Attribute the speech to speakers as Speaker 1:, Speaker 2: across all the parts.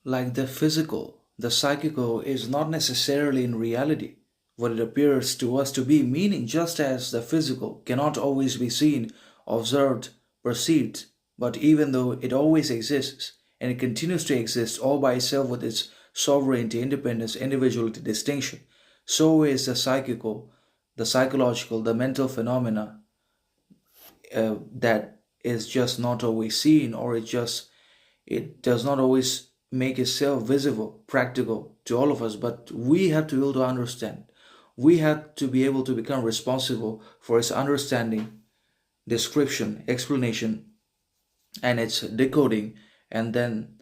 Speaker 1: Like the physical, the psychical is not necessarily in reality what it appears to us to be, meaning just as the physical cannot always be seen, observed, perceived, but even though it always exists and it continues to exist all by itself with its sovereignty, independence, individuality, distinction, so is the psychical, the psychological, the mental phenomena that is just not always seen, or it does not always make itself visible, practical to all of us, but we have to be able to understand. We have to be able to become responsible for its understanding, description, explanation, and its decoding, and then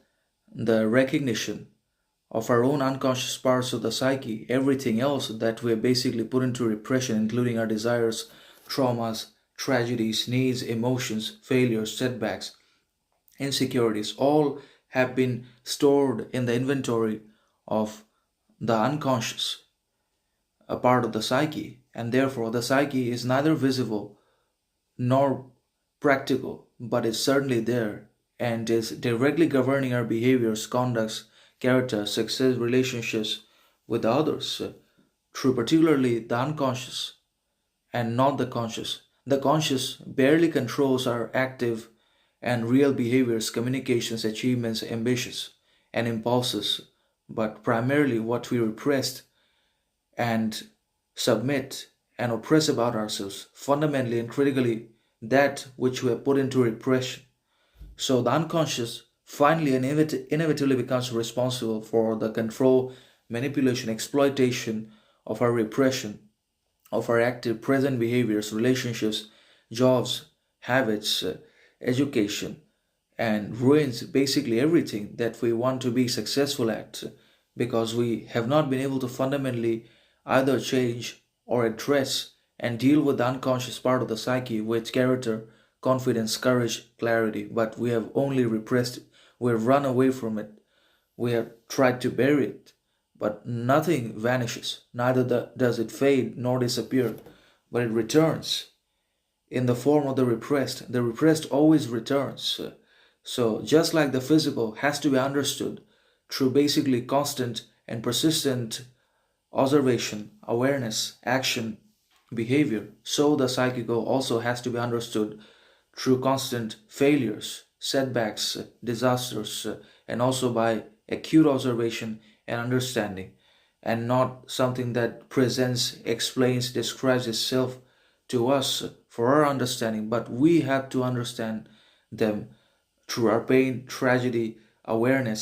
Speaker 1: the recognition of our own unconscious parts of the psyche, everything else that we have basically put into repression, including our desires, traumas, tragedies, needs, emotions, failures, setbacks, insecurities, all have been stored in the inventory of the unconscious, a part of the psyche, and therefore the psyche is neither visible nor practical, but is certainly there and is directly governing our behaviors, conducts, character, success, relationships with others, through particularly the unconscious and not the conscious. The conscious barely controls our active and real behaviors, communications, achievements, ambitions, and impulses, but primarily what we repressed and submit and oppress about ourselves, fundamentally and critically, that which we have put into repression. So the unconscious finally and inevitably becomes responsible for the control, manipulation, exploitation of our repression, of our active present behaviors, relationships, jobs, habits, education, and ruins basically everything that we want to be successful at, because we have not been able to fundamentally either change or address and deal with the unconscious part of the psyche with character, confidence, courage, clarity, but we have only repressed it. We have run away from it. We have tried to bury it, but nothing vanishes, neither does it fade nor disappear, but it returns in the form of the repressed. The repressed always returns. So, just like the physical has to be understood through basically constant and persistent observation, awareness, action, behavior, so the psychical also has to be understood through constant failures, setbacks, disasters, and also by acute observation and understanding, and not something that presents, explains, describes itself to us for our understanding, but we have to understand them through our pain, tragedy, awareness,